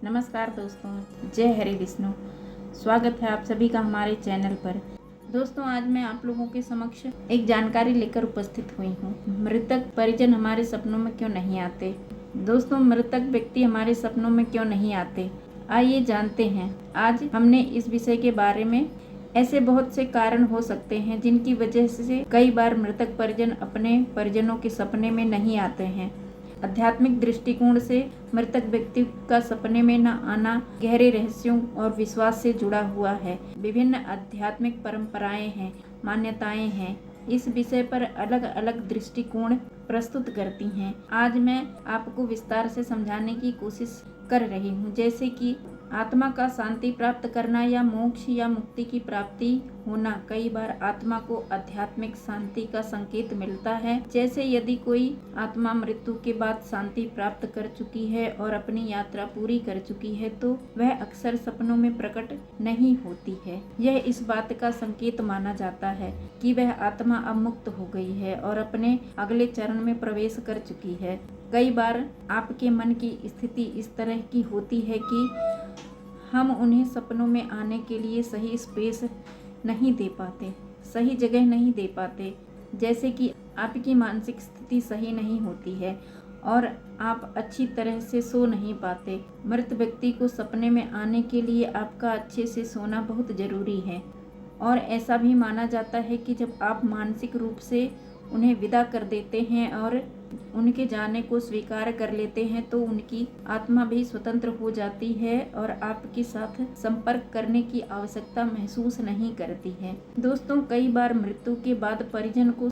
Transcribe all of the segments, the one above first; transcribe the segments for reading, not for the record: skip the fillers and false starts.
नमस्कार दोस्तों, जय हरि विष्णु। स्वागत है आप सभी का हमारे चैनल पर। दोस्तों, आज मैं आप लोगों के समक्ष एक जानकारी लेकर उपस्थित हुई हूँ। मृतक परिजन हमारे सपनों में क्यों नहीं आते। दोस्तों, मृतक व्यक्ति हमारे सपनों में क्यों नहीं आते, आइए जानते हैं। आज हमने इस विषय के बारे में ऐसे बहुत से कारण हो सकते हैं जिनकी वजह से कई बार मृतक परिजन अपने परिजनों के सपने में नहीं आते हैं। आध्यात्मिक दृष्टिकोण से मृतक व्यक्ति का सपने में न आना गहरे रहस्यों और विश्वास से जुड़ा हुआ है। विभिन्न आध्यात्मिक परंपराएं हैं, मान्यताएं हैं, इस विषय पर अलग अलग दृष्टिकोण प्रस्तुत करती हैं। आज मैं आपको विस्तार से समझाने की कोशिश कर रही हूँ, जैसे कि आत्मा का शांति प्राप्त करना या मोक्ष या मुक्ति की प्राप्ति होना। कई बार आत्मा को आध्यात्मिक शांति का संकेत मिलता है, जैसे यदि कोई आत्मा मृत्यु के बाद शांति प्राप्त कर चुकी है और अपनी यात्रा पूरी कर चुकी है तो वह अक्सर सपनों में प्रकट नहीं होती है। यह इस बात का संकेत माना जाता है कि वह आत्मा अब मुक्त हो गई है और अपने अगले चरण में प्रवेश कर चुकी है। कई बार आपके मन की स्थिति इस तरह की होती है कि हम उन्हें सपनों में आने के लिए सही स्पेस नहीं दे पाते, सही जगह नहीं दे पाते, जैसे कि आपकी मानसिक स्थिति सही नहीं होती है और आप अच्छी तरह से सो नहीं पाते। मृत व्यक्ति को सपने में आने के लिए आपका अच्छे से सोना बहुत ज़रूरी है और ऐसा भी माना जाता है कि जब आप मानसिक रूप से उन्हें विदा कर देते हैं और उनके जाने को स्वीकार कर लेते हैं तो उनकी आत्मा भी स्वतंत्र हो जाती है और आपके साथ संपर्क करने की आवश्यकता महसूस नहीं करती है। दोस्तों, कई बार मृत्यु के बाद परिजन को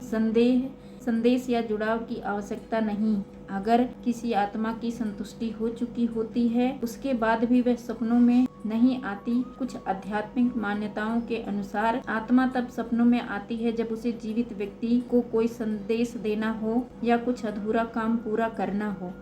संदेश या जुड़ाव की आवश्यकता नहीं। अगर किसी आत्मा की संतुष्टि हो चुकी होती है उसके बाद भी वह सपनों में नहीं आती। कुछ आध्यात्मिक मान्यताओं के अनुसार आत्मा तब सपनों में आती है जब उसे जीवित व्यक्ति को कोई संदेश देना हो या कुछ अधूरा काम पूरा करना हो।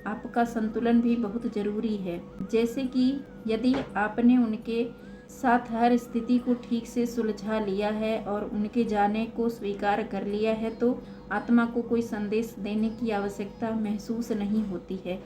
आपका संतुलन भी बहुत जरूरी है, जैसे कि यदि आपने उनके साथ हर स्थिति को ठीक से सुलझा लिया है और उनके जाने को स्वीकार कर लिया है तो आत्मा को कोई संदेश देने की आवश्यकता महसूस नहीं होती है।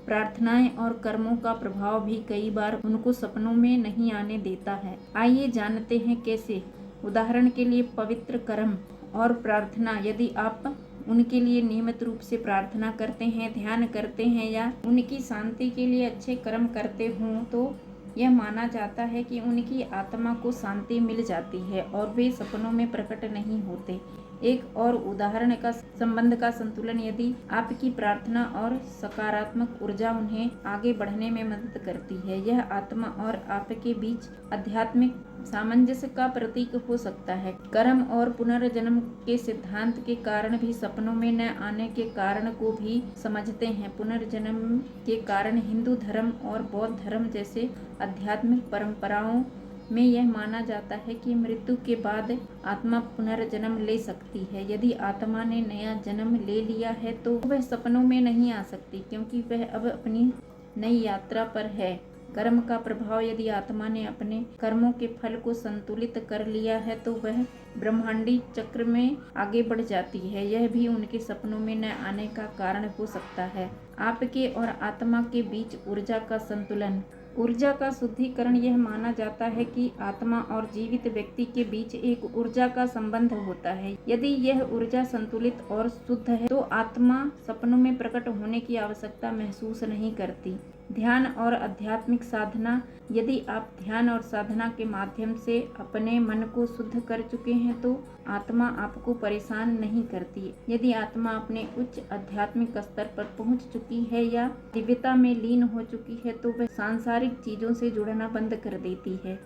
प्रार्थनाएं और कर्मों का प्रभाव भी कई बार उनको सपनों में नहीं आने देता है। आइए जानते हैं कैसे। उदाहरण के लिए पवित्र कर्म और प्रार्थना। यदि आप उनके लिए नियमित रूप से प्रार्थना करते हैं, ध्यान करते हैं या उनकी शांति के लिए अच्छे कर्म करते हों तो यह माना जाता है कि उनकी आत्मा को शांति मिल जाती है और वे सपनों में प्रकट नहीं होते। एक और उदाहरण का संबंध का संतुलन। यदि आपकी प्रार्थना और सकारात्मक ऊर्जा उन्हें आगे बढ़ने में मदद करती है, यह आत्मा और आपके बीच आध्यात्मिक सामंजस्य का प्रतीक हो सकता है। कर्म और पुनर्जन्म के सिद्धांत के कारण भी सपनों में न आने के कारण को भी समझते हैं। पुनर्जन्म के कारण हिंदू धर्म और बौद्ध धर्म जैसे आध्यात्मिक परंपराओं में यह माना जाता है कि मृत्यु के बाद आत्मा पुनर्जन्म ले सकती है। यदि आत्मा ने नया जन्म ले लिया है तो वह सपनों में नहीं आ सकती, क्योंकि वह अब अपनी नई यात्रा पर है। कर्म का प्रभाव। यदि आत्मा ने अपने कर्मों के फल को संतुलित कर लिया है तो वह ब्रह्मांडी चक्र में आगे बढ़ जाती है। यह भी उनके सपनों में न आने का कारण हो सकता है। आपके और आत्मा के बीच ऊर्जा का संतुलन। ऊर्जा का शुद्धिकरण। यह माना जाता है कि आत्मा और जीवित व्यक्ति के बीच एक ऊर्जा का संबंध होता है। यदि यह ऊर्जा संतुलित और शुद्ध है तो आत्मा सपनों में प्रकट होने की आवश्यकता महसूस नहीं करती। ध्यान और आध्यात्मिक साधना। यदि आप ध्यान और साधना के माध्यम से अपने मन को शुद्ध कर चुके हैं तो आत्मा आपको परेशान नहीं करती। यदि आत्मा अपने उच्च आध्यात्मिक स्तर पर पहुंच चुकी है या दिव्यता में लीन हो चुकी है तो वह सांसारिक चीजों से जुड़ना बंद कर देती है।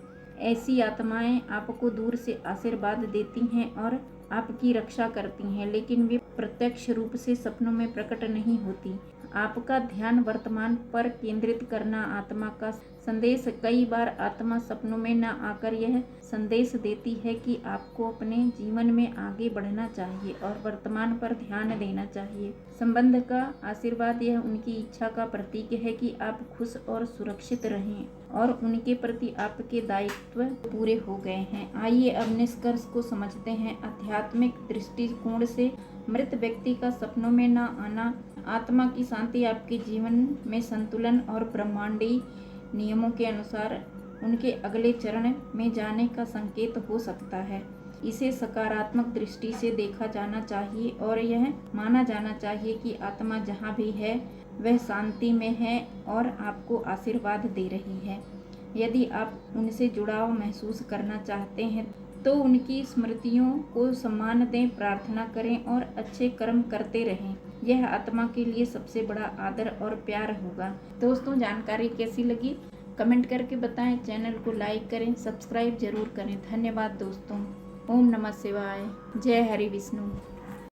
ऐसी आत्माएं आपको दूर से आशीर्वाद देती हैं और आपकी रक्षा करती हैं, लेकिन वे प्रत्यक्ष रूप से सपनों में प्रकट नहीं होती। आपका ध्यान वर्तमान पर केंद्रित करना। आत्मा का संदेश। कई बार आत्मा सपनों में न आकर यह संदेश देती है कि आपको अपने जीवन में आगे बढ़ना चाहिए और वर्तमान पर ध्यान देना चाहिए। संबंध का आशीर्वाद। यह उनकी इच्छा का प्रतीक है कि आप खुश और सुरक्षित रहें और उनके प्रति आपके दायित्व पूरे हो गए हैं। आइए अब निष्कर्ष को समझते हैं। आध्यात्मिक दृष्टिकोण से मृत व्यक्ति का सपनों में न आना आत्मा की शांति, आपके जीवन में संतुलन और ब्रह्मांडी नियमों के अनुसार उनके अगले चरण में जाने का संकेत हो सकता है। इसे सकारात्मक दृष्टि से देखा जाना चाहिए और यह माना जाना चाहिए कि आत्मा जहाँ भी है वह शांति में है और आपको आशीर्वाद दे रही है। यदि आप उनसे जुड़ाव महसूस करना चाहते हैं तो उनकी स्मृतियों को सम्मान दें, प्रार्थना करें और अच्छे कर्म करते रहें। यह आत्मा के लिए सबसे बड़ा आदर और प्यार होगा। दोस्तों, जानकारी कैसी लगी कमेंट करके बताएं। चैनल को लाइक करें, सब्सक्राइब जरूर करें। धन्यवाद दोस्तों। ओम नमः शिवाय। जय हरि विष्णु।